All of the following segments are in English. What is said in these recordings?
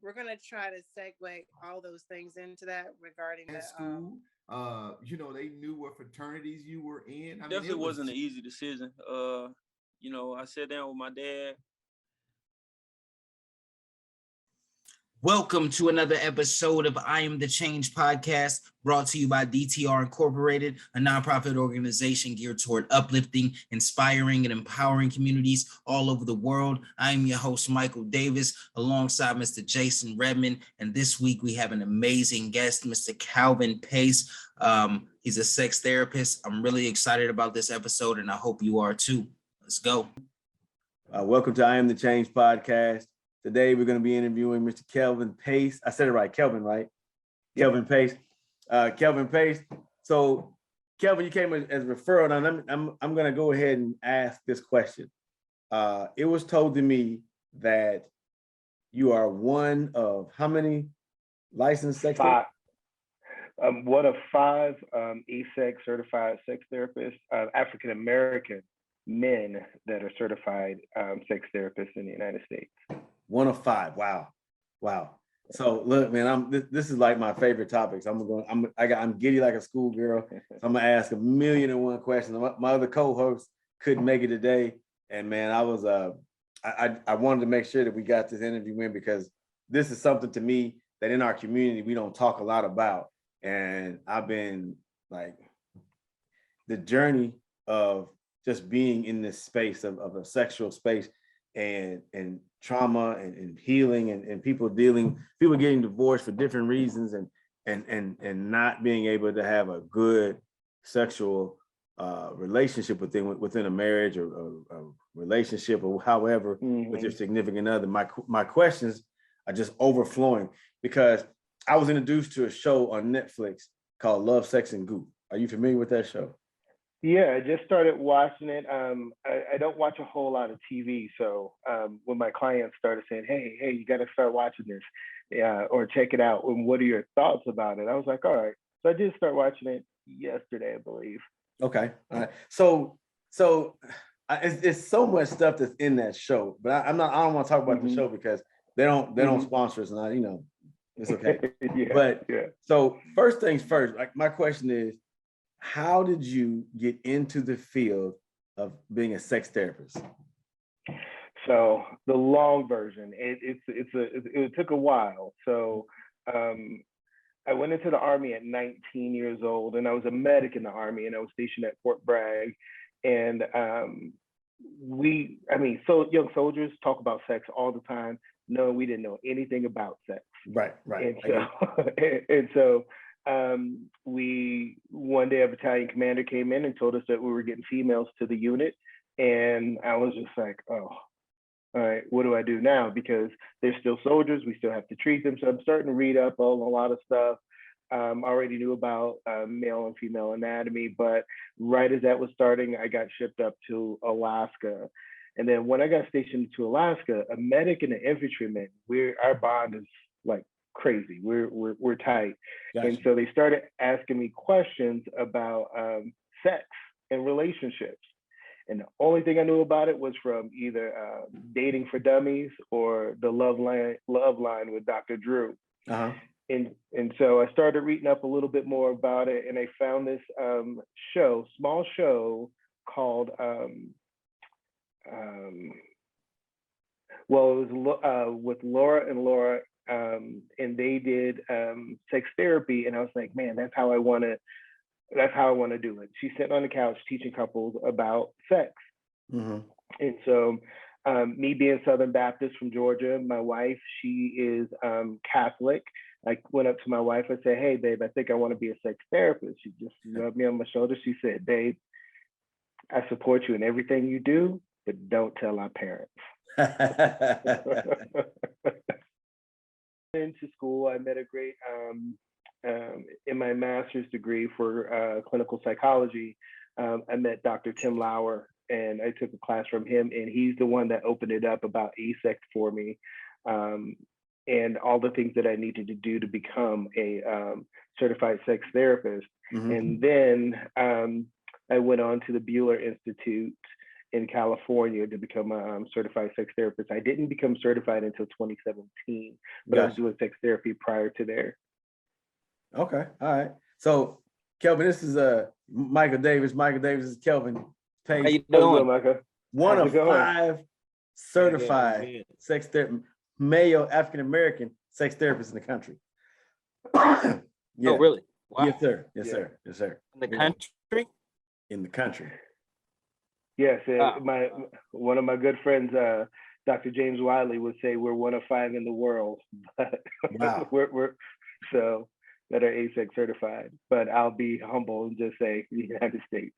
we're gonna try to segue all those things into that regarding at the school. They knew what fraternities you were in. I mean, Definitely wasn't an easy decision. I sat down with my dad. Welcome to another episode of I Am the Change podcast, brought to you by DTR Incorporated, a nonprofit organization geared toward uplifting, inspiring, and empowering communities all over the world. I am your host, Mychal Davis, alongside Mr. Jason Redmond. And this week we have an amazing guest, Mr. Kelvin Pace. He's a sex therapist. I'm really excited about this episode, and I hope you are too. Let's go. Welcome to I Am the Change podcast. Today, we're going to be interviewing Mr. Kelvin Pace. I said it right, Kelvin, right? Yeah. Kelvin Pace. Kelvin Pace. So, Kelvin, you came as a referral, and I'm going to go ahead and ask this question. It was told to me that you are one of how many licensed sex therapists? One of 5 AASECT certified sex therapists, African American men that are certified sex therapists in the United States. One of 5. Wow. So look, man, this is like my favorite topics. I'm giddy like a schoolgirl. So I'm gonna ask 1,000,001 questions. My other co-host couldn't make it today, and man, I wanted to make sure that we got this interview in because this is something to me that in our community we don't talk a lot about. And I've been like the journey of just being in this space of a sexual space and trauma and healing and people getting divorced for different reasons and not being able to have a good sexual relationship within a marriage or a relationship or however with your significant other. My questions are just overflowing because I was introduced to a show on Netflix called Love, Sex, and Goop. Are you familiar with that show? Yeah, I just started watching it. I don't watch a whole lot of TV, so when my clients started saying, "Hey, you got to start watching this, or check it out," and what are your thoughts about it? I was like, all right. So I did start watching it yesterday, I believe. Okay, all right. So it's so much stuff that's in that show, but I don't want to talk about the show because they don't sponsor us, and it's okay. So first things first, like my question is, how did you get into the field of being a sex therapist? So the long version, it took a while. So I went into the Army at 19 years old, and I was a medic in the Army, and I was stationed at Fort Bragg. And so young soldiers talk about sex all the time. No, we didn't know anything about sex. Right. And so one day a battalion commander came in and told us that we were getting females to the unit, and I was just like, oh, all right, what do I do now? Because they're still soldiers, we still have to treat them. So I'm starting to read up on a lot of stuff. I already knew about male and female anatomy, but right as that was starting, I got shipped up to Alaska. And then when I got stationed to Alaska, a medic and an infantryman, our bond is like crazy. We're tight. Gotcha. And so they started asking me questions about sex and relationships. And the only thing I knew about it was from either Dating for Dummies or the Love Line with Dr. Drew. Uh-huh. And so I started reading up a little bit more about it, and I found this small show called it was with Laura and Laura, and they did sex therapy, and I was like, man, that's how I want to do it. She's sitting on the couch teaching couples about sex. Mm-hmm. And so me being Southern Baptist from Georgia, my wife, she is Catholic. I went up to my wife and said, hey, babe, I think I want to be a sex therapist. She just rubbed me on my shoulder. She said, babe, I support you in everything you do, but don't tell our parents. Into school, I met a great, in my master's degree for clinical psychology, I met Dr. Tim Lauer, and I took a class from him, and he's the one that opened it up about AASECT for me, and all the things that I needed to do to become a certified sex therapist. Mm-hmm. And then I went on to the Bueller Institute in California to become a certified sex therapist. I didn't become certified until 2017, but I was doing sex therapy prior to there. Okay, all right. So, Kelvin, this is Mychal Davis. Mychal Davis is Kelvin Pace. How you How's it going, doing? Micah? One How's of it going? 5 certified Good. sex therapist, male African American sex therapists in the country. Yeah. Oh, really? Wow. Yes, sir. Yes, Yeah. sir. Yes, sir. In the Yeah. country? In the country. Yes, Wow. one of my good friends, Dr. James Wiley, would say we're one of 5 in the world. But Wow. we're so that are AASECT certified. But I'll be humble and just say the United States.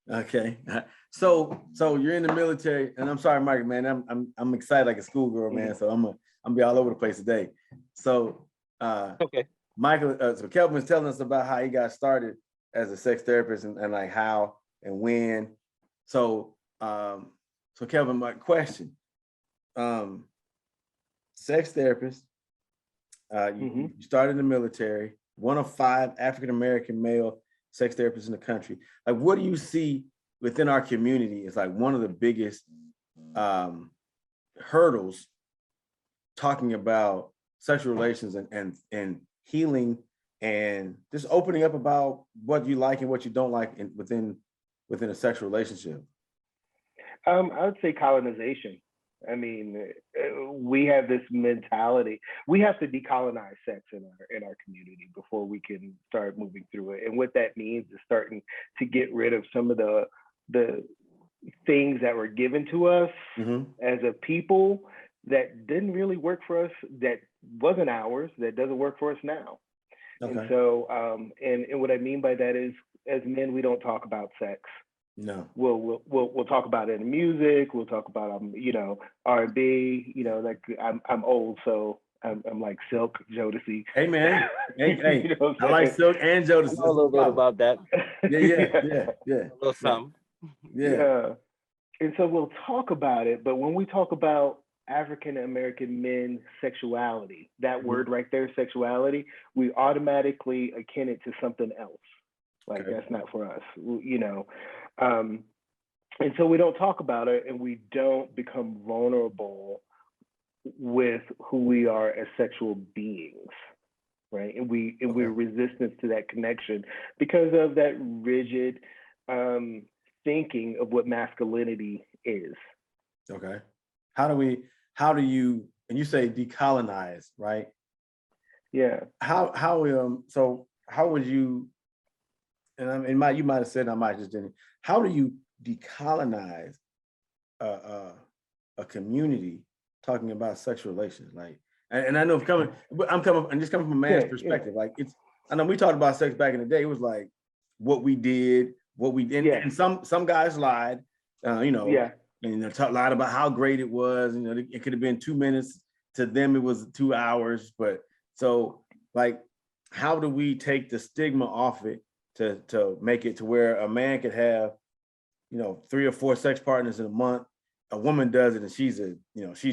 Okay. So you're in the military, and I'm sorry, Mike, man. I'm excited like a schoolgirl, man. So I'm gonna be all over the place today. So Okay. Mychal, so Kelvin was telling us about how he got started as a sex therapist and like how and when. So Kelvin, my question, sex therapist, you started in the military, one of 5 African-American male sex therapists in the country. Like, what do you see within our community is like one of the biggest hurdles talking about sexual relations and healing and just opening up about what you like and what you don't like within a sexual relationship? I would say colonization. I mean, we have this mentality. We have to decolonize sex in our community before we can start moving through it. And what that means is starting to get rid of some of the things that were given to us as a people that didn't really work for us, that wasn't ours, that doesn't work for us now. Okay. And so, and what I mean by that is, as men, we don't talk about sex. No. We'll talk about it in music. We'll talk about R&B. Like I'm old, so I'm like Silk, Jodeci. Hey man, hey, you know I like Silk and Jodeci. I know a little bit about that. Yeah. A little something. Yeah. And so we'll talk about it, but when we talk about African American men sexuality, that word right there, sexuality, we automatically akin it to something else. Like that's not for us, and so we don't talk about it, and we don't become vulnerable with who we are as sexual beings, right? And we're resistant to that connection because of that rigid thinking of what masculinity is. Okay. How do you, and you say decolonize, right? Yeah. So how would you, and you might have said, I might just didn't. How do you decolonize a community talking about sexual relations? Like, and I know I'm coming from a man's perspective. Like I know we talked about sex back in the day. It was like what we did, and some guys lied, and lied about how great it was. It could have been 2 minutes. To them, it was 2 hours. But so like, how do we take the stigma off it to make it to where a man could have, 3 or 4 sex partners in a month? A woman does it, and she's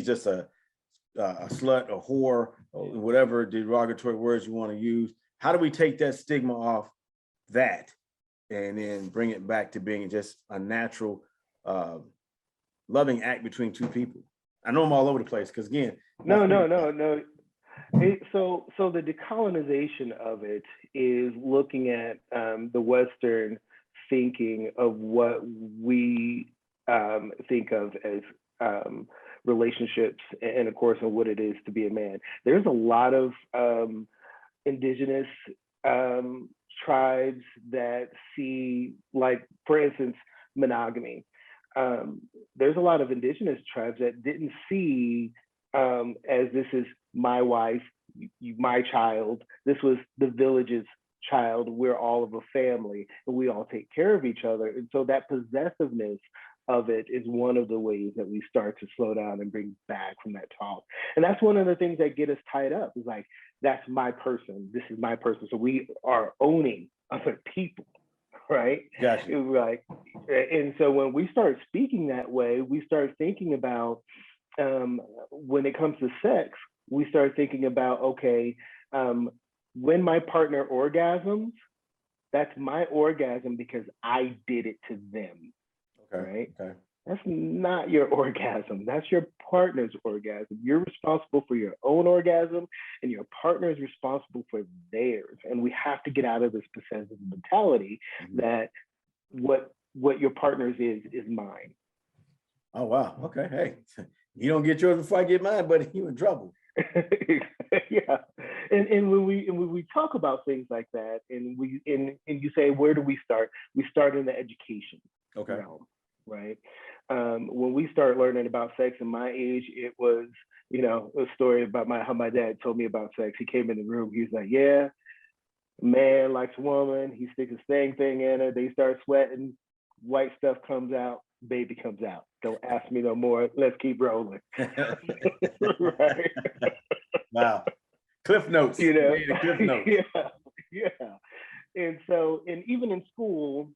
just a slut, a whore, or whatever derogatory words you want to use. How do we take that stigma off that, and then bring it back to being just a natural, loving act between 2 people? I know I'm all over the place because again, no. So the decolonization of it is looking at the Western thinking of what we think of as relationships, and of course, on what it is to be a man. There's a lot of indigenous tribes that see, like, for instance, monogamy. There's a lot of indigenous tribes that didn't see as this is my wife, my child. This was the village's child. We're all of a family, and we all take care of each other. And so that possessiveness of it is one of the ways that we start to slow down and bring back from that talk. And that's one of the things that get us tied up, is like, that's my person. This is my person. So we are owning other people, right? Gotcha. Right. And so when we start speaking that way, we start thinking about, when it comes to sex, we start thinking about, okay, when my partner orgasms, that's my orgasm because I did it to them. Okay. Right. Okay. That's not your orgasm. That's your partner's orgasm. You're responsible for your own orgasm, and your partner is responsible for theirs. And we have to get out of this possessive mentality that what your partner's is mine. Oh, wow. Okay. Hey, you don't get yours before I get mine, buddy, you in trouble. Yeah. And when we talk about things like that, and you say, where do we start? We start in the education realm, right? When we start learning about sex in my age, it was, a story about how my dad told me about sex. He came in the room, he was like, yeah, man likes a woman, he sticks a thing in her, they start sweating, white stuff comes out, baby comes out. Don't ask me no more. Let's keep rolling. Right. Wow. Cliff notes. Cliff notes. Yeah. And so, and even in school,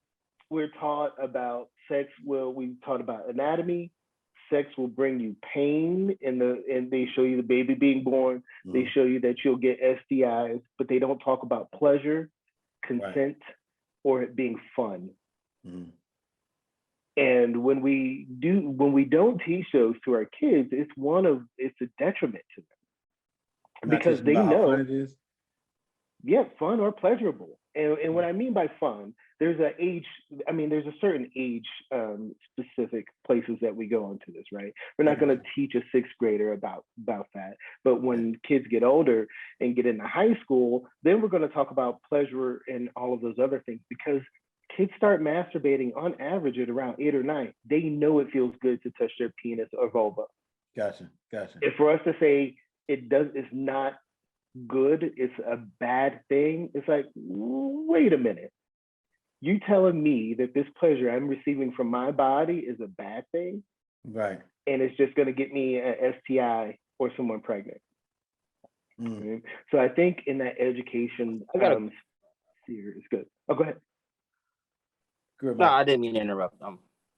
we're taught about sex. Well, we taught about anatomy. Sex will bring you pain, and they show you the baby being born. They show you that you'll get STIs, but they don't talk about pleasure, consent, or it being fun. And when we don't teach those to our kids, it's a detriment to them, because they know fun it is. Yeah, fun or pleasurable. And what I mean by fun, there's a certain age specific places that we go into this, right? We're not going to teach a sixth grader about that. But when kids get older and get into high school, then we're going to talk about pleasure and all of those other things, because kids start masturbating on average at around 8 or 9. They know it feels good to touch their penis or vulva. Gotcha. And for us to say it's not good, it's a bad thing, it's like, wait a minute. You telling me that this pleasure I'm receiving from my body is a bad thing? Right. And it's just going to get me an STI or someone pregnant. Right? So I think in that education sphere is good. Oh, go ahead. No, I didn't mean to interrupt.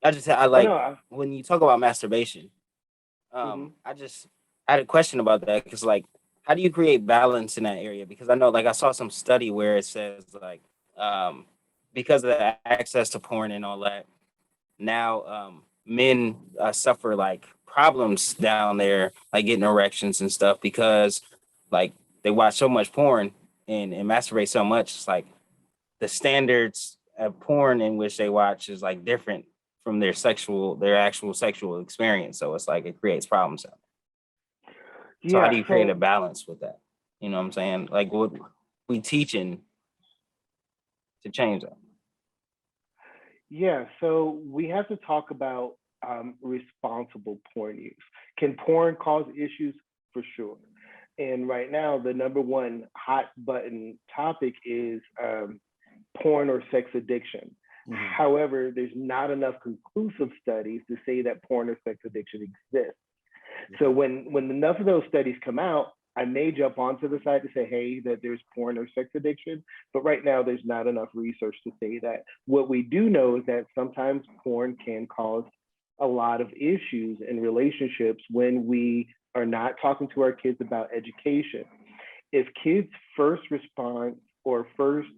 I like when you talk about masturbation. I had a question about that, because like, how do you create balance in that area? Because I know, like, I saw some study where it says like, because of the access to porn and all that, now men suffer like problems down there, like getting erections and stuff, because like they watch so much porn and masturbate so much. It's like the standards of porn in which they watch is like different from their actual sexual experience. So it's like it creates problems. So how do you create a balance with that? You know what I'm saying? Like, what we teaching to change that? Yeah, so we have to talk about responsible porn use. Can porn cause issues? For sure. And right now, the number one hot button topic is porn or sex addiction. However, there's not enough conclusive studies to say that porn or sex addiction exists. So when enough of those studies come out, I may jump onto the side to say, hey, that there's porn or sex addiction. But right now, there's not enough research to say that. What we do know is that sometimes porn can cause a lot of issues in relationships when we are not talking to our kids about education. If kids' first response or first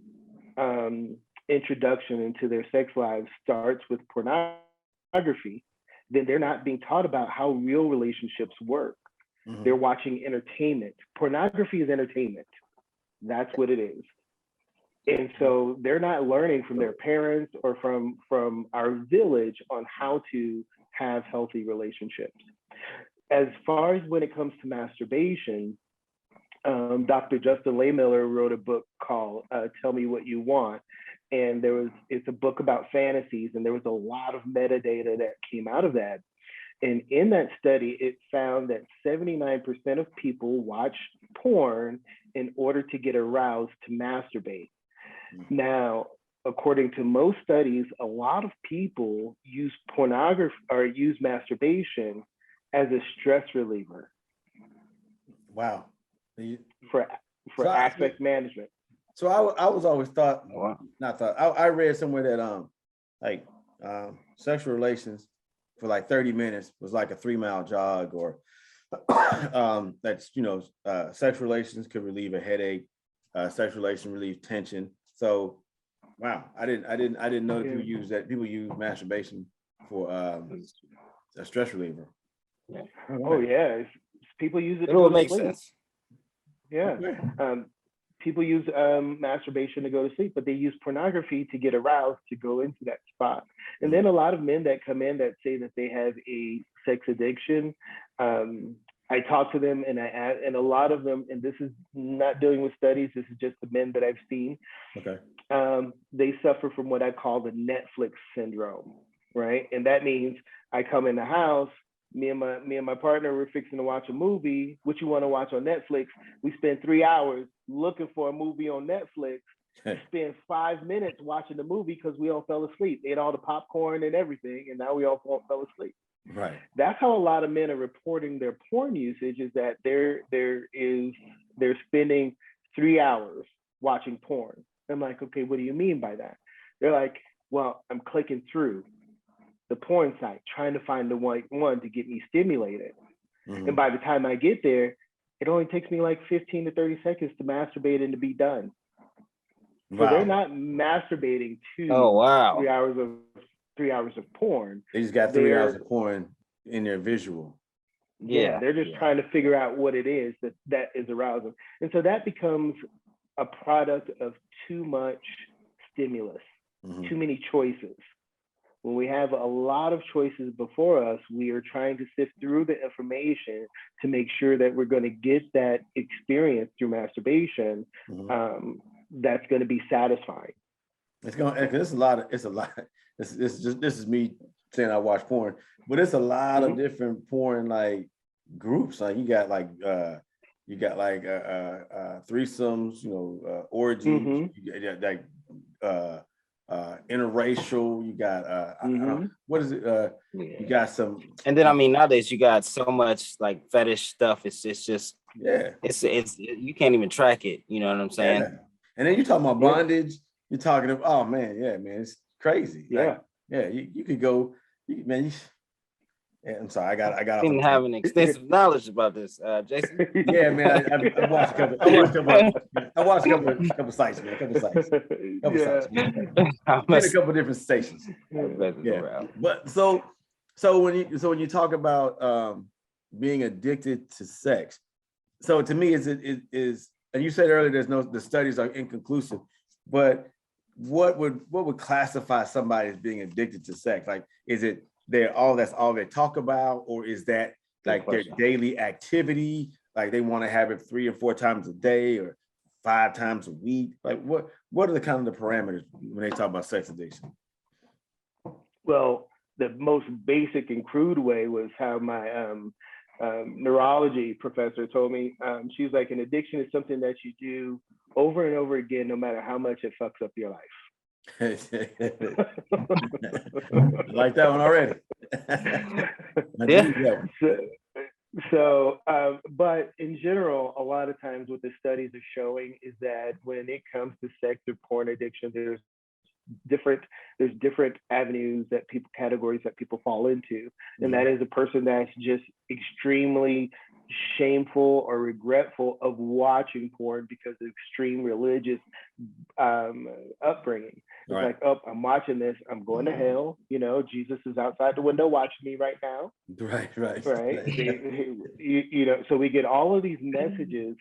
introduction into their sex lives starts with pornography, then they're not being taught about how real relationships work. They're watching entertainment. Pornography is entertainment. That's what it is. And so they're not learning from their parents or from our village on how to have healthy relationships. As far as when it comes to masturbation, Dr. Justin Lehmiller wrote a book called Tell Me What You Want. And it's a book about fantasies, and there was a lot of metadata that came out of that. And in that study, it found that 79% of people watch porn in order to get aroused to masturbate. Now, according to most studies, a lot of people use pornography or use masturbation as a stress reliever. Wow. For affect management. So I was always I read somewhere that sexual relations for like 30 minutes was like a 3-mile jog, or sexual relations could relieve a headache, sexual relations relieve tension. So wow, I didn't know that people use masturbation a stress reliever. Yeah. Oh yeah, people use it. It will make sense. Yeah. People use masturbation to go to sleep, but they use pornography to get aroused to go into that spot. And then a lot of men that come in that say that they have a sex addiction, I talk to them and and a lot of them, and this is not dealing with studies, this is just the men that I've seen. Okay. They suffer from what I call the Netflix syndrome, right? And that means I come in the house, me and my partner, we're fixing to watch a movie. What you want to watch on Netflix? We spend 3 hours looking for a movie on Netflix. Spend 5 minutes watching the movie because we all fell asleep. Ate all the popcorn and everything, and now we all fell asleep. Right. That's how a lot of men are reporting their porn usage, is that they're spending 3 hours watching porn. I'm like, okay, what do you mean by that? They're like, well, I'm clicking through the porn site, trying to find the one to get me stimulated. Mm-hmm. And by the time I get there, it only takes me like 15 to 30 seconds to masturbate and to be done. So they're not masturbating to 3 hours of porn. They just got 3 hours of porn in their visual. Yeah, they're just trying to figure out what it is that is arousing. And so that becomes a product of too much stimulus, too many choices. When we have a lot of choices before us, we are trying to sift through the information to make sure that we're going to get that experience through masturbation that's going to be satisfying. This is me saying I watch porn, but it's a lot of different porn like groups. Like you got threesomes, orgies, you got like interracial, you got what is it? You got some, and then I mean nowadays you got so much like fetish stuff. It's just it's you can't even track it. You know what I'm saying? Yeah. And then you're talking about bondage. You're talking about, oh man, it's crazy. Yeah, like, you could go, I'm sorry, I got. Didn't have an extensive knowledge about this, Jason. Yeah, man, I watched a couple sites, man, sites, man. A couple different stations. Yeah, but so when you talk about being addicted to sex, so to me is, and you said earlier the studies are inconclusive, but what would classify somebody as being addicted to sex? Like, is it that's all they talk about, or is that like their daily activity? Like they want to have it 3 or 4 times a day or 5 times a week? Like what are the kind of the parameters when they talk about sex addiction? Well, the most basic and crude way was how my neurology professor told me. She was like, an addiction is something that you do over and over again, no matter how much it fucks up your life. I like that one already. But in general, a lot of times what the studies are showing is that when it comes to sex or porn addiction, there's different avenues categories that people fall into. And that is a person that's just extremely shameful or regretful of watching porn because of extreme religious upbringing. It's like, oh, I'm watching this, I'm going to hell. Jesus is outside the window watching me right now. Right. So we get all of these messages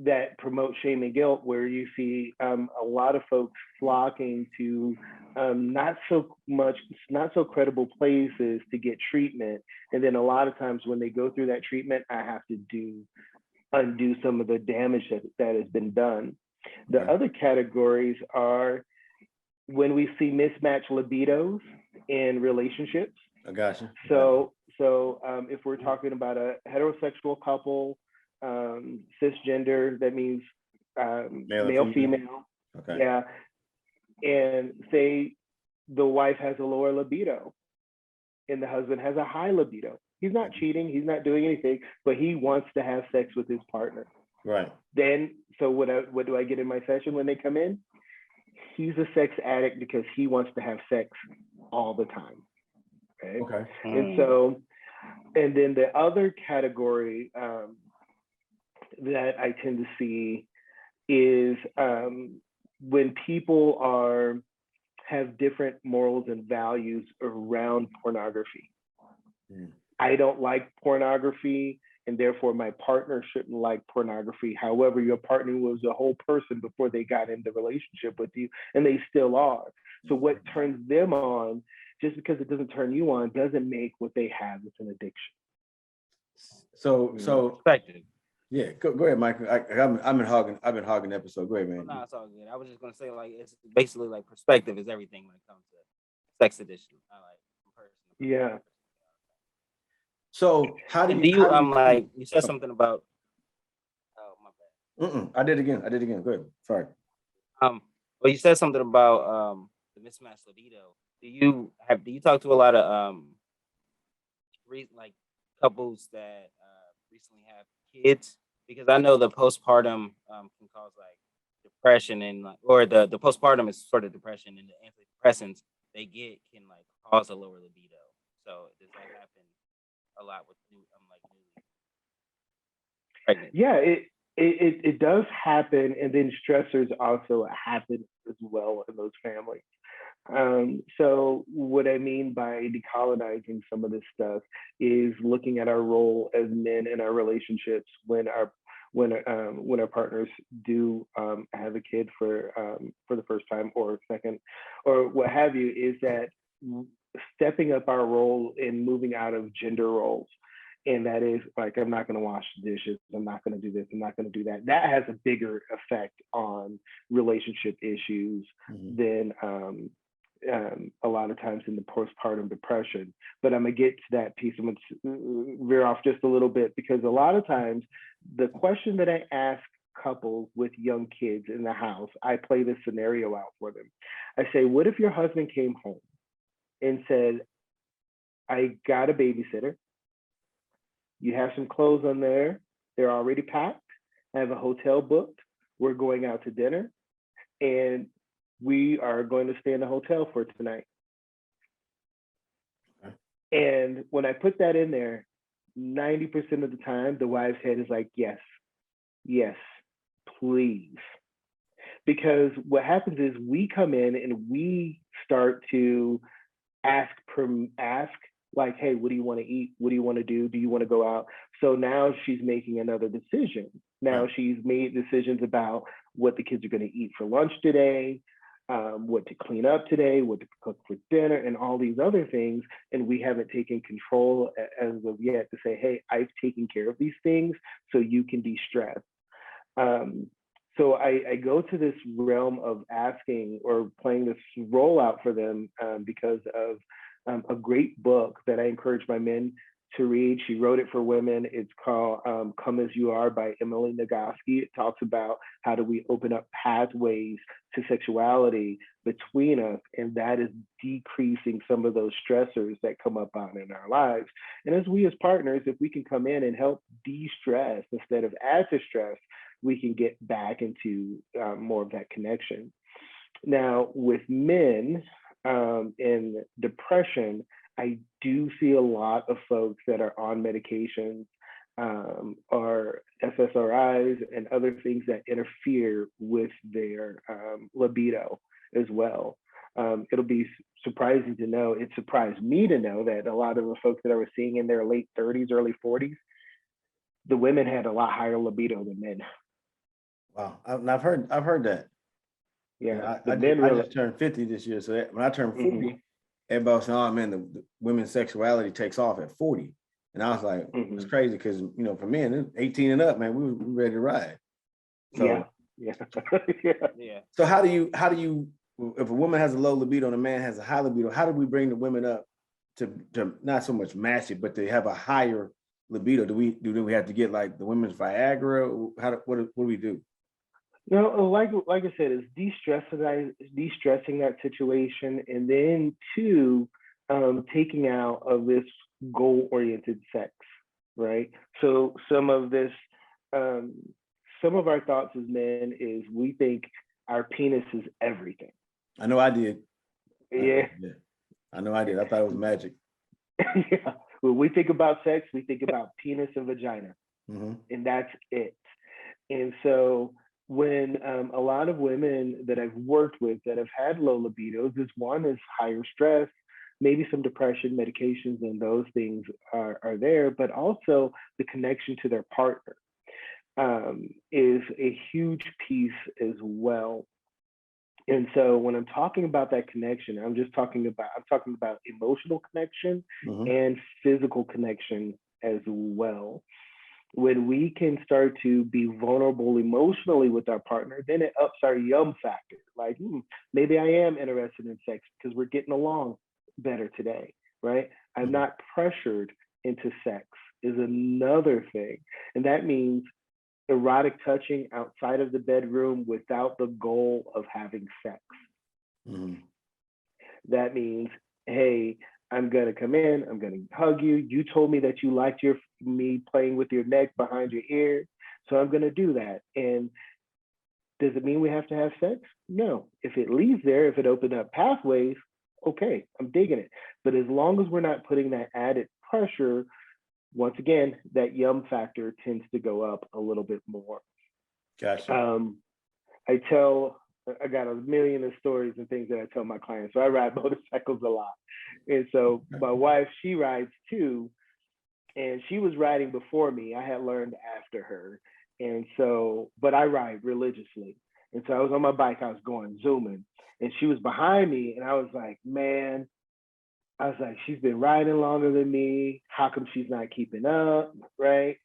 that promote shame and guilt, where you see a lot of folks flocking to not so credible places to get treatment. And then a lot of times when they go through that treatment, I have to undo some of the damage that has been done. The other categories are when we see mismatched libidos in relationships. I gotcha. So if we're talking about a heterosexual couple, cisgender, that means male, female. Okay. Yeah. And say the wife has a lower libido and the husband has a high libido. He's not cheating, he's not doing anything, but he wants to have sex with his partner. Right. Then, so what do I get in my session when they come in? He's a sex addict because he wants to have sex all the time. Okay. And then the other category that I tend to see is when people have different morals and values around pornography. Mm. I don't like pornography, and therefore my partner shouldn't like pornography. However, your partner was a whole person before they got into relationship with you, and they still are. So what turns them on, just because it doesn't turn you on, doesn't make what they have as an addiction. So Perspective. yeah, go ahead, Michael. I've been hogging the episode. Go ahead, man. No, it's all good. I was just gonna say, like, it's basically like perspective is everything when it comes to sex addiction. I like personally. Yeah. So how do And you? like you said something about? Oh my bad. I did again. Go ahead. Sorry. Well, you said something about the mismatched libido. Do you talk to a lot of like couples that recently have kids? Because I know the postpartum can cause like depression and like, or the postpartum is sort of depression, and the antidepressants they get can like cause a lower libido. So does that happen a lot with newly pregnant? Yeah, it does happen, and then stressors also happen as well in those families. So what I mean by decolonizing some of this stuff is looking at our role as men in our relationships when our partners do have a kid for the first time or second or what have you, is that stepping up our role in moving out of gender roles. And that is like, I'm not going to wash the dishes. I'm not going to do this. I'm not going to do that. That has a bigger effect on relationship issues than a lot of times in the postpartum depression. But I'm going to get to that piece. I'm going to veer off just a little bit, because a lot of times the question that I ask couples with young kids in the house, I play this scenario out for them. I say, what if your husband came home and said, I got a babysitter. You have some clothes on there. They're already packed. I have a hotel booked. We're going out to dinner, and we are going to stay in the hotel for tonight. Okay. And when I put that in there, 90% of the time, the wife's head is like, yes, please. Because what happens is we come in and we start to ask like, hey, what do you want to eat? What do you want to do? Do you want to go out? So now she's making another decision. Now she's made decisions about what the kids are going to eat for lunch today, what to clean up today, what to cook for dinner, and all these other things. And we haven't taken control as of yet to say, hey, I've taken care of these things so you can de-stress. So I go to this realm of asking or playing this role out for them because of a great book that I encourage my men to read. She wrote it for women. It's called Come As You Are by Emily Nagoski. It talks about how do we open up pathways to sexuality between us, and that is decreasing some of those stressors that come up out in our lives. And as we as partners, if we can come in and help de-stress instead of add to stress, we can get back into more of that connection. Now, with men in depression, I do see a lot of folks that are on medications or SSRIs and other things that interfere with their libido as well. It'll be surprising to know, it surprised me to know that a lot of the folks that I was seeing in their late 30s, early 40s, the women had a lot higher libido than men. Wow, I've heard that. Yeah, I just turned 50 this year, so when I turned 40, everybody was saying, "Oh man, the women's sexuality takes off at 40," and I was like, "It's crazy," because for men, 18 and up, man, we were ready to ride. So, yeah. So how do you, if a woman has a low libido and a man has a high libido, how do we bring the women up to not so much match it, but to have a higher libido? Do we have to get like the women's Viagra? What do we do? No, like I said, it's de-stressing that situation, and then two, taking out of this goal-oriented sex, right? So some of our thoughts as men is we think our penis is everything. I know I did. Yeah. I know I did. I thought it was magic. Yeah. When we think about sex, we think about penis and vagina, and that's it. And so when a lot of women that I've worked with that have had low libidos is one is higher stress, maybe some depression, medications, and those things are there, but also the connection to their partner is a huge piece as well. And so when I'm talking about that connection, I'm talking about emotional connection and physical connection as well. When we can start to be vulnerable emotionally with our partner, then it ups our yum factor. Like, maybe I am interested in sex because we're getting along better today, right? I'm not pressured into sex is another thing. And that means erotic touching outside of the bedroom without the goal of having sex. That means, hey, I'm gonna come in, I'm gonna hug you. You told me that you liked me playing with your neck behind your ear, so I'm gonna do that. And does it mean we have to have sex? No. If it leads there, if it opened up pathways, okay, I'm digging it. But as long as we're not putting that added pressure, once again, that yum factor tends to go up a little bit more. Gotcha. I got a million of stories and things that I tell my clients. So I ride motorcycles a lot. And so my wife, she rides too. And she was riding before me. I had learned after her. And so, but I ride religiously. And so I was on my bike, I was going zooming. And she was behind me. And I was like, man, she's been riding longer than me. How come she's not keeping up, right?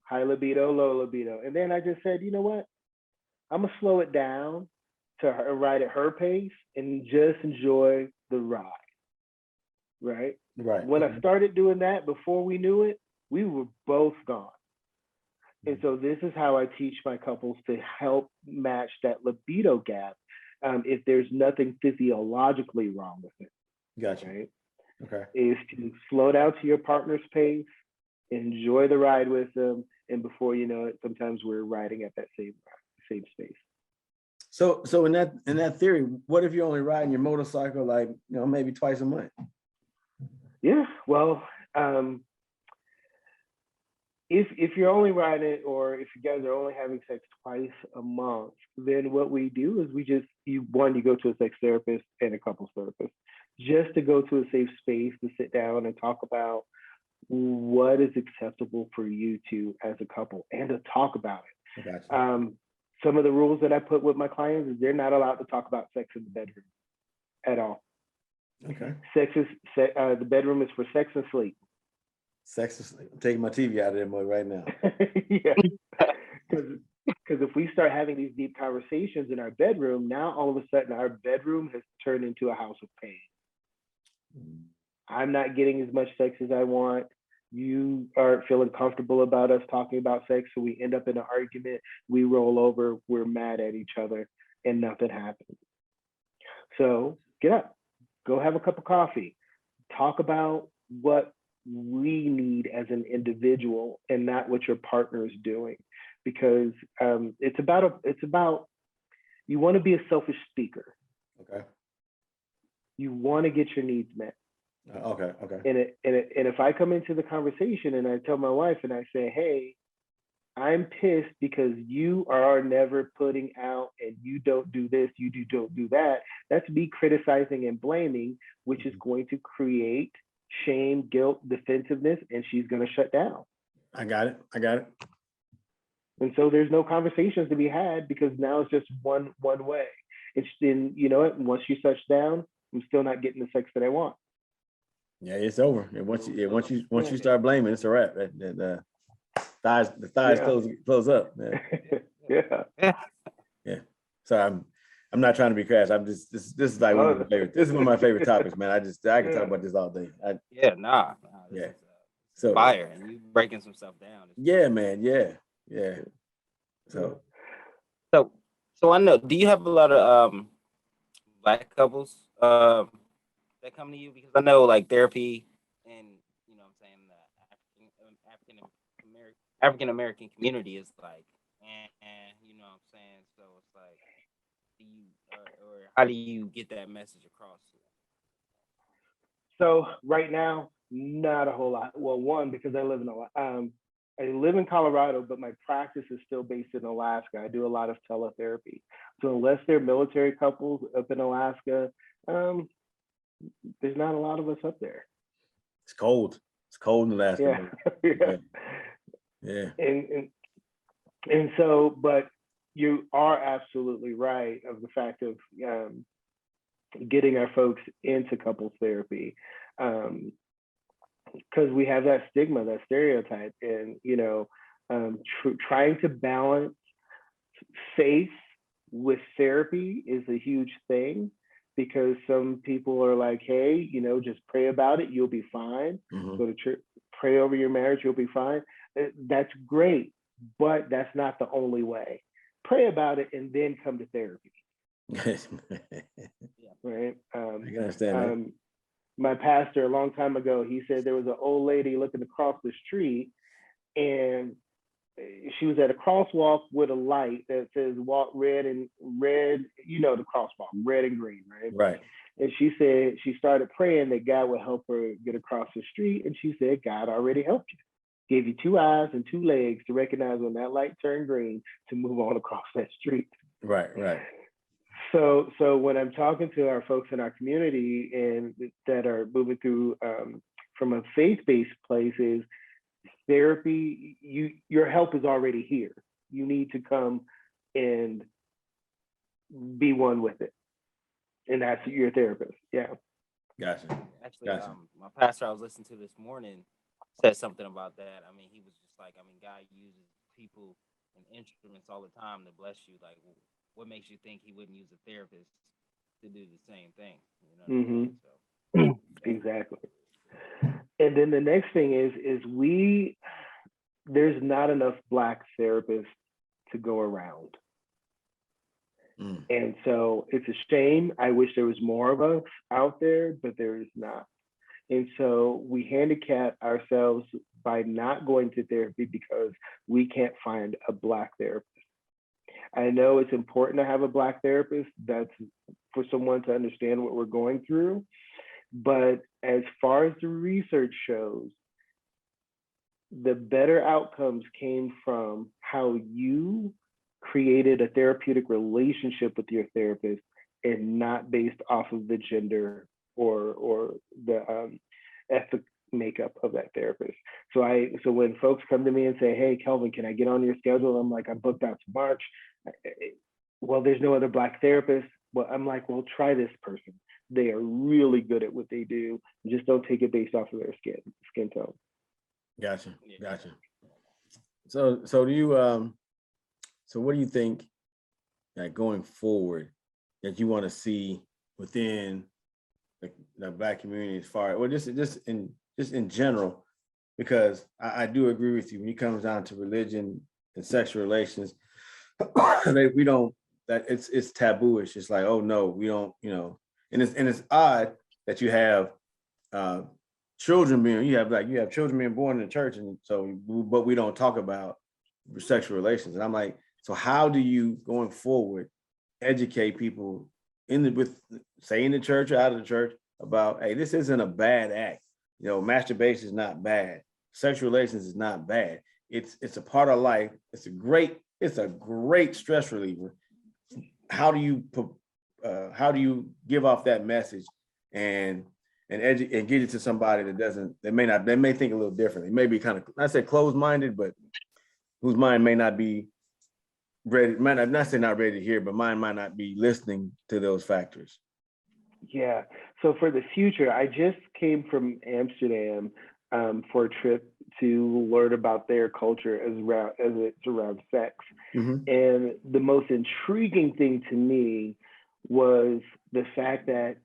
High libido, low libido. And then I just said, you know what? I'm gonna slow it down to ride at her pace and just enjoy the ride, right? Right. When I started doing that, before we knew it, we were both gone. And so this is how I teach my couples to help match that libido gap if there's nothing physiologically wrong with it. Gotcha. Right? Okay. Is to slow down to your partner's pace, enjoy the ride with them, and before you know it, sometimes we're riding at that same space. So in that theory, what if you're only riding your motorcycle like maybe twice a month? Yeah, well, if you're only riding it, or if you guys are only having sex twice a month, then what we do is you go to a sex therapist and a couples therapist just to go to a safe space to sit down and talk about what is acceptable for you two as a couple and to talk about it. Gotcha. Some of the rules that I put with my clients is they're not allowed to talk about sex in the bedroom at all. Okay. The bedroom is for sex and sleep. Sex and sleep. I'm taking my TV out of there mode right now. Yeah. Because if we start having these deep conversations in our bedroom, now all of a sudden our bedroom has turned into a house of pain. I'm not getting as much sex as I want. You aren't feeling comfortable about us talking about sex, so we end up in an argument. We roll over, we're mad at each other, and nothing happens. So get up, go have a cup of coffee, talk about what we need as an individual and not what your partner is doing, because it's about you want to be a selfish speaker. Okay. You want to get your needs met. Okay. And if I come into the conversation and I tell my wife and I say, hey, I'm pissed because you are never putting out and you don't do this, don't do that. That's me criticizing and blaming, which is going to create shame, guilt, defensiveness, and she's going to shut down. I got it. And so there's no conversations to be had because now it's just one way. It's then, you know what, once she shuts down, I'm still not getting the sex that I want. Yeah, it's over. And once you start blaming, it's a wrap. The thighs close up. Man. Yeah. So I'm not trying to be crass. I'm just this is like one of my favorite. This is one of my favorite topics, man. I can talk about this all day. Yeah. So fire, and you breaking some stuff down. Yeah, man. Yeah. So I know. Do you have a lot of Black couples that come to you? Because I know like therapy and what I'm saying, the African American community is like, you know what I'm saying? So it's like, do you or how do you get that message across? So right now, not a whole lot. Well, one, because I live in I live in Colorado, but my practice is still based in Alaska. I do a lot of teletherapy. So unless they're military couples up in Alaska, there's not a lot of us up there. It's cold. It's cold in Alaska. Yeah. Yeah. And so, but you are absolutely right of the fact of getting our folks into couples therapy. Because we have that stigma, that stereotype, and trying to balance faith with therapy is a huge thing, because some people are like, hey, just pray about it, you'll be fine. Go to church, pray over your marriage, you'll be fine. That's great, but that's not the only way. Pray about it and then come to therapy. Right? I can understand that. My pastor a long time ago, he said there was an old lady looking across the street, and she was at a crosswalk with a light that says walk red and red, the crosswalk, red and green, right? Right. And she said she started praying that God would help her get across the street. And she said, God already helped you. Gave you 2 eyes and 2 legs to recognize when that light turned green to move on across that street. Right. So when I'm talking to our folks in our community and that are moving through from a faith-based place, is therapy, your help is already here. You need to come and be one with it. And that's your therapist. Yeah. Gotcha. Actually, my pastor I was listening to this morning said something about that. I mean, he was just like, God uses people and instruments all the time to bless you. Like, what makes you think he wouldn't use a therapist to do the same thing? So, exactly. And then the next thing is there's not enough Black therapists to go around. And so it's a shame. I wish there was more of us out there, but there is not. And so we handicap ourselves by not going to therapy because we can't find a Black therapist. I know it's important to have a Black therapist. That's for someone to understand what we're going through. But as far as the research shows, the better outcomes came from how you created a therapeutic relationship with your therapist, and not based off of the gender or the ethnic makeup of that therapist. So when folks come to me and say, hey, Kelvin, can I get on your schedule? I'm like, I'm booked out to March. Well, there's no other Black therapist. Well, I'm like, well, try this person. They are really good at what they do. Just don't take it based off of their skin tone. Gotcha. So do you so what do you think, like, going forward, that you want to see within the Black community, as far, well, just in general, because I do agree with you when it comes down to religion and sexual relations, we don't, that it's taboo. It's just like, oh no, we don't, and it's odd that you have children being born in the church, and so, but we don't talk about sexual relations. And I'm like, so how do you, going forward, educate people in the church or out of the church about, hey, this isn't a bad act. Masturbation is not bad. Sexual relations is not bad. It's a part of life. It's a great stress reliever. How do you give off that message and get it to somebody that may think a little differently, maybe kind of, I said closed-minded, but whose mind may not be ready, not ready to hear, but mine might not be listening to those factors. Yeah. So for the future, I just came from Amsterdam for a trip to learn about their culture as it's around sex. And the most intriguing thing to me was the fact that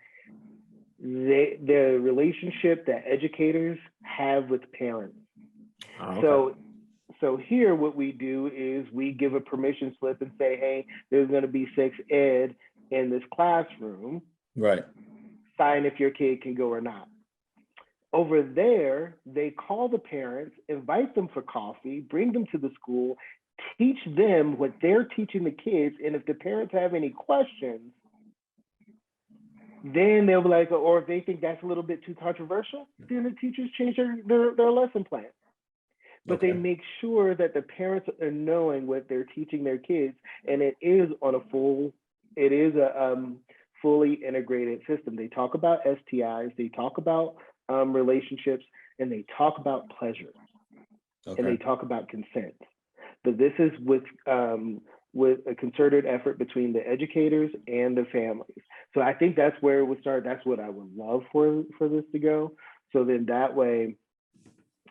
the relationship that educators have with parents. Okay. So here what we do is we give a permission slip and say, hey, there's going to be sex ed in this classroom. Right. Sign if your kid can go or not. Over there, they call the parents, invite them for coffee, bring them to the school, teach them what they're teaching the kids. And if the parents have any questions, then they'll be like, or if they think that's a little bit too controversial, then the teachers change their lesson plan. but they make sure that the parents are knowing what they're teaching their kids, and it is a fully integrated system. They talk about STIs, they talk about relationships, and they talk about pleasure, and they talk about consent. But this is with a concerted effort between the educators and the families. So I think that's where it would start. That's what I would love for this to go. So then that way,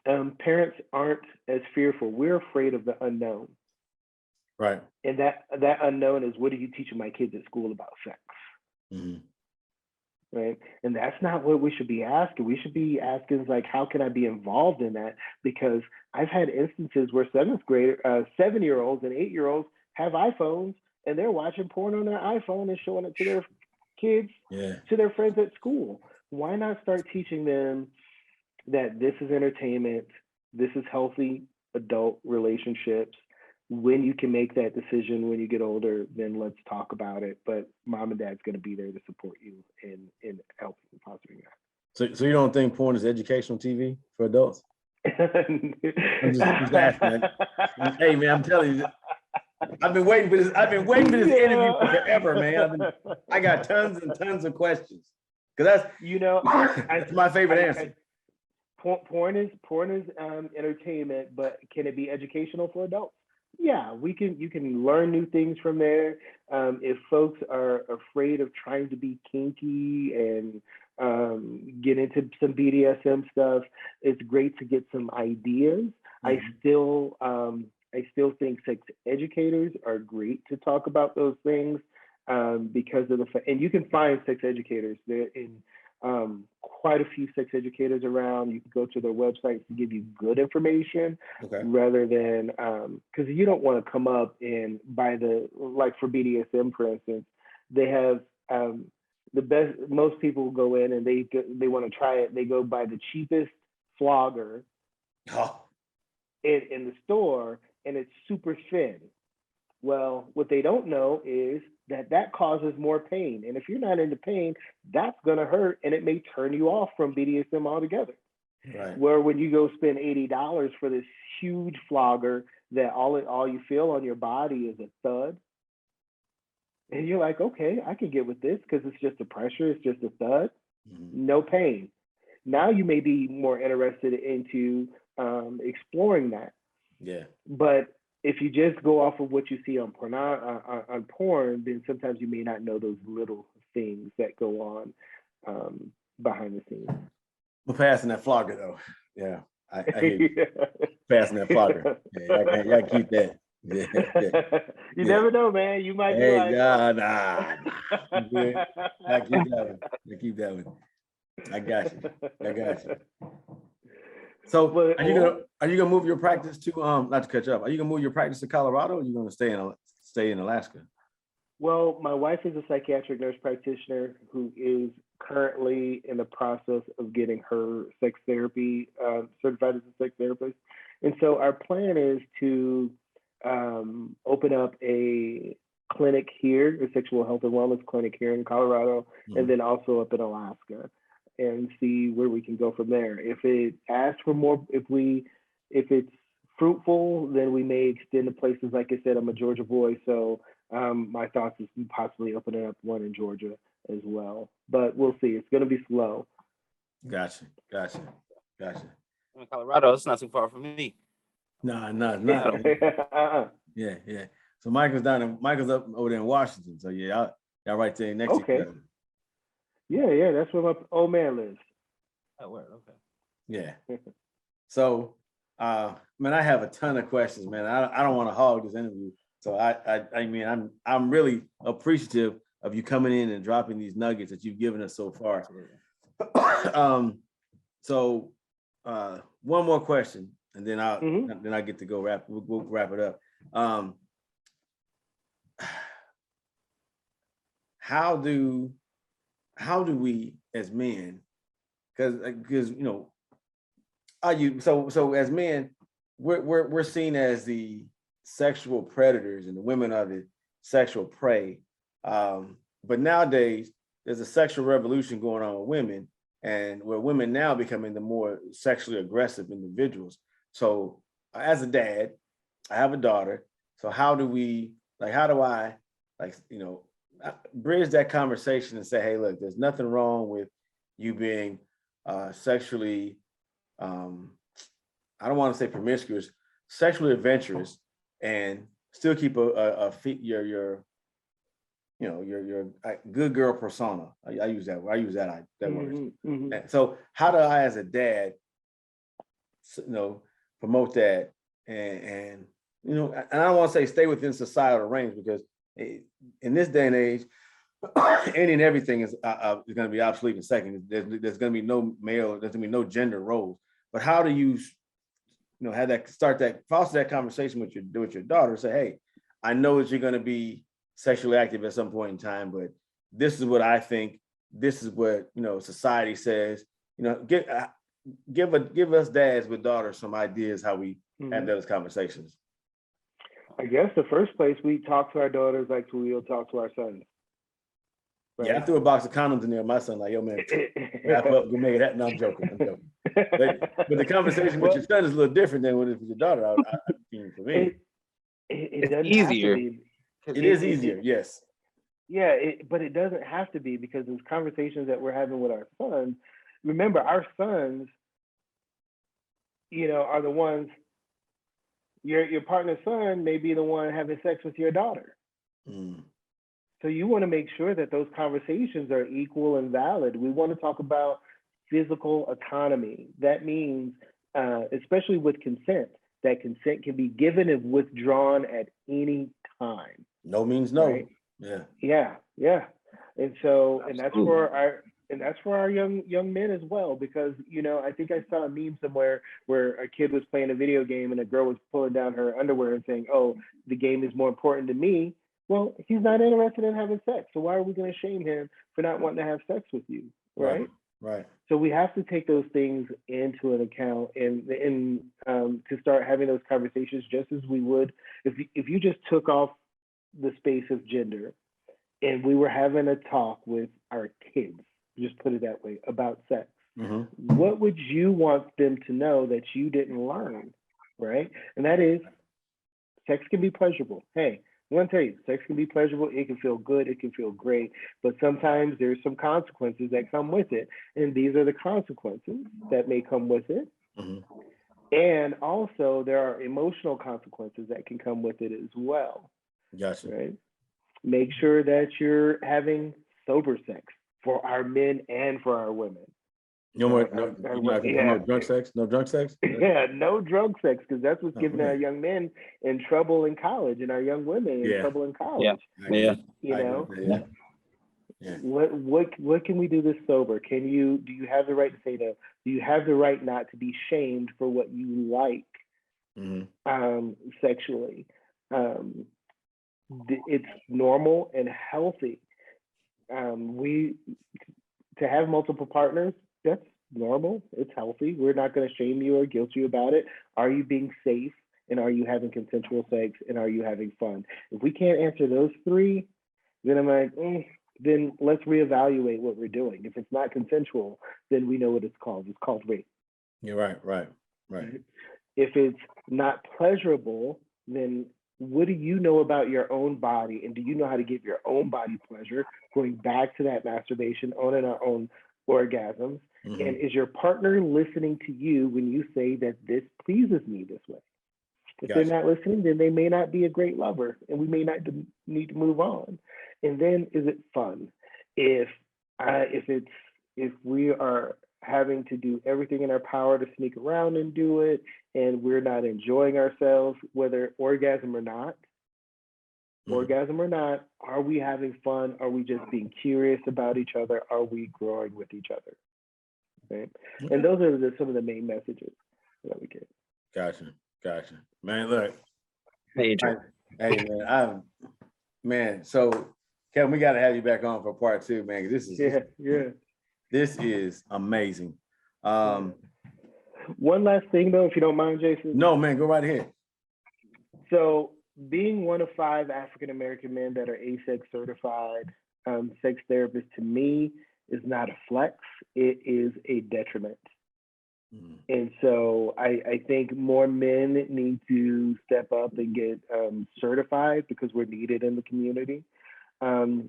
parents aren't as fearful. We're afraid of the unknown. Right. And that unknown is, what are you teaching my kids at school about sex? Mm-hmm. Right. And that's not what we should be asking. We should be asking, like, how can I be involved in that? Because I've had instances where 7-year-olds and 8-year-olds have iPhones, and they're watching porn on their iPhone and showing it to their kids, to their friends at school. Why not start teaching them that this is entertainment, this is healthy adult relationships? When you can make that decision when you get older, then let's talk about it. But mom and dad's going to be there to support you in helping and fostering that. So you don't think porn is educational TV for adults? I'm just asking. Hey man, I'm telling you, I've been waiting for this. I've been waiting for this interview forever, man. I got tons and tons of questions, because that's my favorite answer. Porn is entertainment, but can it be educational for adults? Yeah, you can learn new things from there. If folks are afraid of trying to be kinky and get into some BDSM stuff, it's great to get some ideas. Mm-hmm. I still think sex educators are great to talk about those things, because of and you can find sex educators there in quite a few sex educators around. You can go to their websites to give you good information, rather than because you don't want to come up and like for BDSM, for instance, they have the best. Most people go in and they want to try it. They go buy the cheapest flogger in the store, and it's super thin. Well, what they don't know is that causes more pain. And if you're not into pain, that's going to hurt, and it may turn you off from BDSM altogether. Right. Where when you go spend $80 for this huge flogger that all you feel on your body is a thud, and you're like, okay, I can get with this because it's just a pressure, it's just a thud, no pain. Now you may be more interested into exploring that. Yeah. But if you just go off of what you see on porn, then sometimes you may not know those little things that go on behind the scenes. We're passing that flogger though. Yeah, I hear you. Passing that flogger. Yeah, y'all keep that. Yeah. You never know, man. You might be like, nah. I keep that one. I got you. So are you gonna move your practice to not to cut you up? Are you gonna move your practice to Colorado, or are you gonna stay in Alaska? Well, my wife is a psychiatric nurse practitioner who is currently in the process of getting her sex therapy certified as a sex therapist, and so our plan is to open up a clinic here, a sexual health and wellness clinic here in Colorado, and then also up in Alaska, and see where we can go from there. If it asks for more, if it's fruitful, then we may extend to places. Like I said, I'm a Georgia boy, so my thoughts is possibly opening up one in Georgia as well. But we'll see. It's going to be slow. Gotcha. In Colorado, it's not too far from me. Nah. Yeah. So Michael's up over there in Washington. So yeah, y'all right there next to each other. Yeah, that's where my old man lives. Oh, word, okay. Yeah. So, man, I have a ton of questions, man. I don't want to hog this interview. So I mean, I'm really appreciative of you coming in and dropping these nuggets that you've given us so far. So, one more question, and then I get to go we'll wrap it up. How do we as men, because you know, so as men, we're seen as the sexual predators and the women are the sexual prey. But nowadays there's a sexual revolution going on with women, and where women now becoming the more sexually aggressive individuals. So as a dad, I have a daughter. So how do I bridge that conversation and say, hey, look, there's nothing wrong with you being sexually, I don't want to say promiscuous, sexually adventurous, and still keep your good girl persona. I use that word. Mm-hmm. So how do I, as a dad, promote that and and I don't want to say stay within societal range, because in this day and age, any and everything is going to be obsolete in a second. There's going to be no male, there's going to be no gender roles. But how do you, foster that conversation with your daughter? Say, hey, I know that you're going to be sexually active at some point in time, but this is what I think. This is what society says. Give us dads with daughters some ideas how we have those conversations. I guess the first place we talk to our daughters like we'll talk to our sons. Right? Yeah, I threw a box of condoms in there. My son, like, yo, man, wrap up, go make it. No, I'm joking. But the conversation with your son is a little different than what it is with your daughter. For me, it's easier. It is easier, yes. Yeah, but it doesn't have to be, because those conversations that we're having with our sons. Remember, our sons, are the ones. Your partner's son may be the one having sex with your daughter. So you want to make sure that those conversations are equal and valid. We want to talk about physical autonomy. That means, especially with consent, that consent can be given and withdrawn at any time. No means no. Right? Yeah. And so, and that's for our young men as well, because I think I saw a meme somewhere where a kid was playing a video game and a girl was pulling down her underwear and saying, "Oh, the game is more important to me." Well, he's not interested in having sex, so why are we going to shame him for not wanting to have sex with you, right? Right. So we have to take those things into an account and to start having those conversations, just as we would if you just took off the space of gender and we were having a talk with our kids, just put it that way, about sex. What would you want them to know that you didn't learn, right? And that is, sex can be pleasurable. Hey, I want to tell you, sex can be pleasurable. It can feel good. It can feel great. But sometimes there's some consequences that come with it. And these are the consequences that may come with it. And also there are emotional consequences that can come with it as well. Gotcha. Right? Make sure that you're having sober sex for our men and for our women. No drunk sex? No drunk sex? Yeah, no drunk sex, because that's what's giving our young men in trouble in college and our young women in trouble in college. What can we do this sober? Do you have the right to say that? Do you have the right not to be shamed for what you like sexually? It's normal and healthy. To have multiple partners, that's normal. It's healthy. We're not going to shame you or guilt you about it. Are you being safe? And are you having consensual sex? And are you having fun? If we can't answer those three, then I'm like, then let's reevaluate what we're doing. If it's not consensual, then we know what it's called. It's called rape. You're right. If it's not pleasurable, then what do you know about your own body? And do you know how to give your own body pleasure? Going back to that masturbation, owning our own orgasms. And is your partner listening to you when you say that this pleases me this way? If they're not listening, then they may not be a great lover, and we may not need to move on. And then, is it fun? If we are having to do everything in our power to sneak around and do it, and we're not enjoying ourselves, whether orgasm or not, are we having fun? Are we just being curious about each other? Are we growing with each other? Right? And those are some of the main messages that we get. Gotcha. Man, look. Hey, man. So, Kelvin, we got to have you back on for part 2, man. This is amazing. One last thing, though, if you don't mind, Jason. No, man, go right ahead. So, being one of 5 African-American men that are AASECT certified sex therapists, to me, is not a flex. It is a detriment. And so I think more men need to step up and get certified because we're needed in the community. And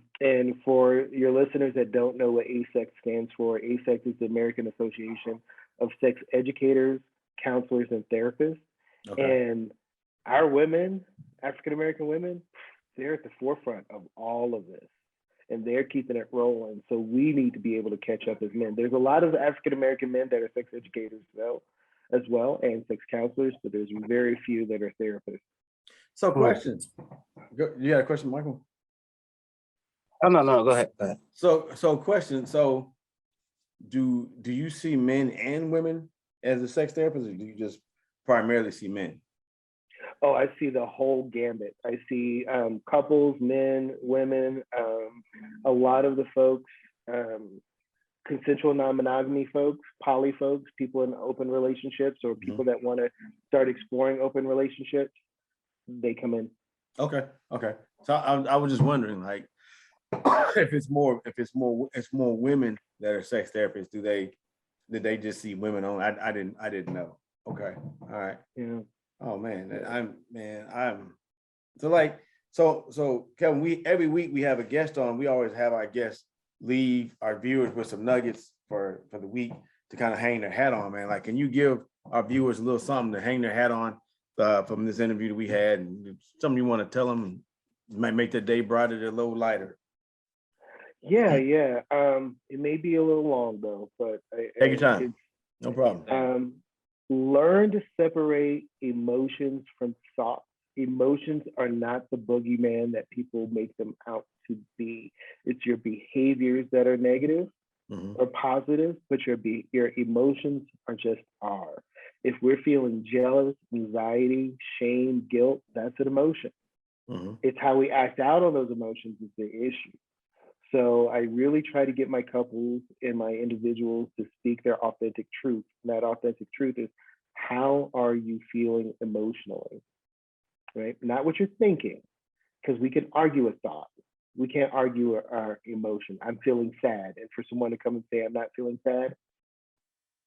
for your listeners that don't know what AASECT stands for, AASECT is the American Association of Sex Educators, Counselors, and Therapists. Okay. And our women, African-American women, they're at the forefront of all of this. And they're keeping it rolling. So we need to be able to catch up as men. There's a lot of African-American men that are sex educators as well, and sex counselors, but there's very few that are therapists. So questions. You got a question, Mychal? Oh, no, go ahead. So question. So do you see men and women as a sex therapist, or do you just primarily see men? Oh, I see the whole gambit. I see couples, men, women, a lot of the folks, consensual non-monogamy folks, poly folks, people in open relationships, or people that want to start exploring open relationships, they come in. Okay. So I was just wondering, like, if it's more women that are sex therapists, did they just see women on? I didn't know. Okay. All right. Yeah. Oh man, so Kelvin, every week we have a guest on. We always have our guests leave our viewers with some nuggets for the week to kind of hang their hat on, man. Like, can you give our viewers a little something to hang their hat on from this interview that we had, and something you want to tell them might make their day brighter, a little lighter? Yeah. It may be a little long though, but take your time. No problem. Learn to separate emotions from thoughts. Emotions are not the boogeyman that people make them out to be. It's your behaviors that are negative or positive, but your emotions are just are. If we're feeling jealous, anxiety, shame, guilt, that's an emotion. It's how we act out on those emotions is the issue. So I really try to get my couples and my individuals to speak their authentic truth. And that authentic truth is, how are you feeling emotionally, right? Not what you're thinking, because we can argue a thought. We can't argue our emotion. I'm feeling sad. And for someone to come and say, I'm not feeling sad,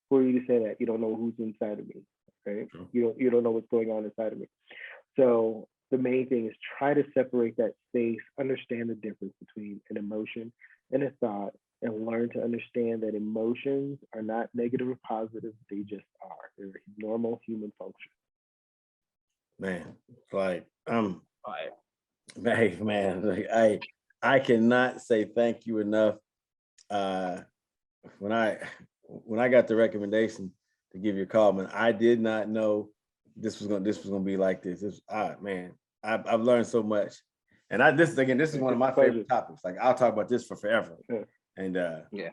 who are you to say that? You don't know who's inside of me, right? You don't know what's going on inside of me. So the main thing is try to separate that space, understand the difference between an emotion and a thought, and learn to understand that emotions are not negative or positive. They just are. They're a normal human function. Man, like hey man, like I cannot say thank you enough. When I got the recommendation to give you a call, man, I did not know this was gonna be like this. Man, I've learned so much, and this is one of my favorite topics. Like, I'll talk about this for forever. And yeah.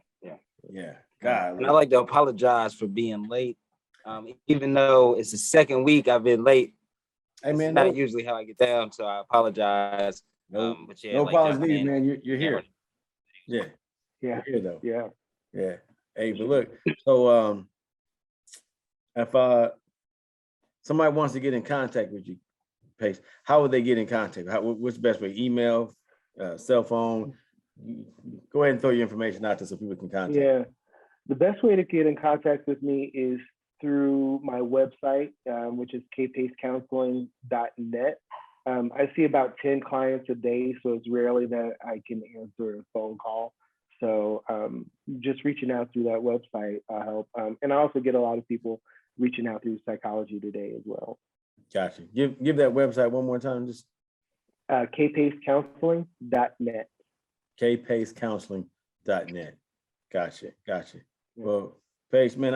God. And I like to apologize for being late, even though it's the second week I've been late. Hey man, not usually how I get down, so I apologize. But yeah, no apologies, man. You're here. Yeah. You're here though. Yeah. Hey, but look, so if somebody wants to get in contact with you, Pace, how would they get in contact? What's the best way? Email, cell phone? Go ahead and throw your information out there so people can contact. Yeah, the best way to get in contact with me is through my website, which is kpacecounseling.net. I see about 10 clients a day, so it's rarely that I can answer a phone call. So just reaching out through that website help. And I also get a lot of people reaching out through Psychology Today as well. Gotcha. Give that website one more time. Just kpacecounseling.net. kpacecounseling.net. Gotcha. Well, Pace, man,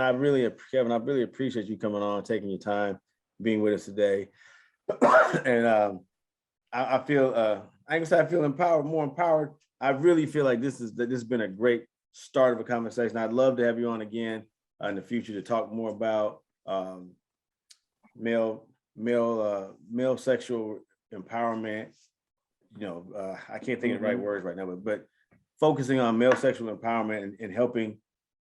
Kevin, I really appreciate you coming on, taking your time, being with us today. And I feel, I can say I feel empowered, more empowered. I really feel like this has been a great start of a conversation. I'd love to have you on again in the future to talk more about male sexual empowerment. I can't think of the right words right now, but focusing on male sexual empowerment and helping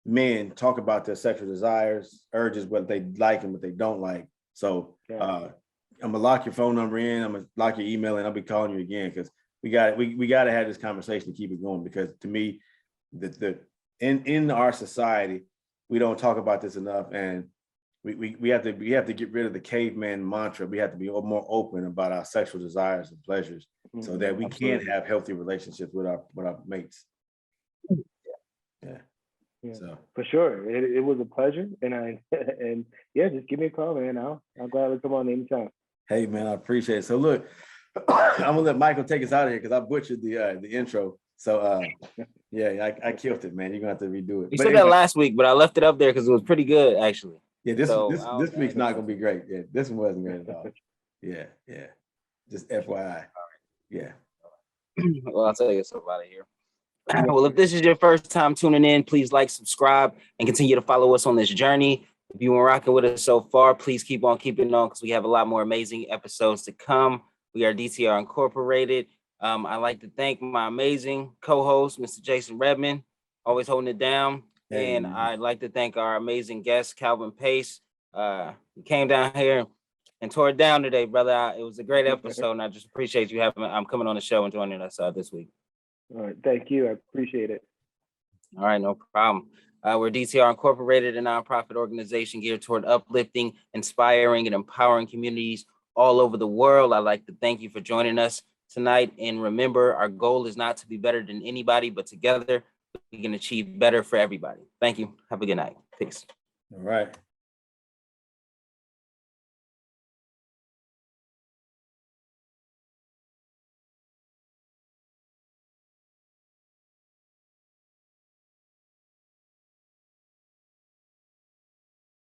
men talk about their sexual desires, urges, what they like and what they don't like. So I'm gonna lock your phone number in. I'm gonna lock your email, and I'll be calling you again because we got to have this conversation to keep it going. Because to me, in our society, we don't talk about this enough, and we have to get rid of the caveman mantra. We have to be more open about our sexual desires and pleasures, so that we can have healthy relationships with our mates. Yeah, so for sure. It was a pleasure, and yeah, just give me a call, man. I'll gladly come on anytime. Hey, man, I appreciate it. So look, I'm gonna let Mychal take us out of here because I butchered the intro. So yeah, I killed it, man. You're gonna have to redo it. You said that last week, but I left it up there because it was pretty good, actually. Yeah, this week's not gonna be great. Yeah, this one wasn't great at all. Yeah. Just FYI. Yeah. Well, I'll tell you something out of here. Well, if this is your first time tuning in, please like, subscribe, and continue to follow us on this journey. If you've been rocking with us so far, please keep on keeping on because we have a lot more amazing episodes to come. We are DTR Incorporated. I'd like to thank my amazing co-host, Mr. Jason Redmond, always holding it down. Hey, and man. I'd like to thank our amazing guest, Kelvin Pace. He came down here and tore it down today, brother. It was a great episode, and I just appreciate you coming on the show and joining us this week. All right, thank you. I appreciate it. All right, no problem. We're DTR Incorporated, a nonprofit organization geared toward uplifting, inspiring, and empowering communities all over the world. I'd like to thank you for joining us tonight. And remember, our goal is not to be better than anybody, but together we can achieve better for everybody. Thank you. Have a good night. Peace. All right.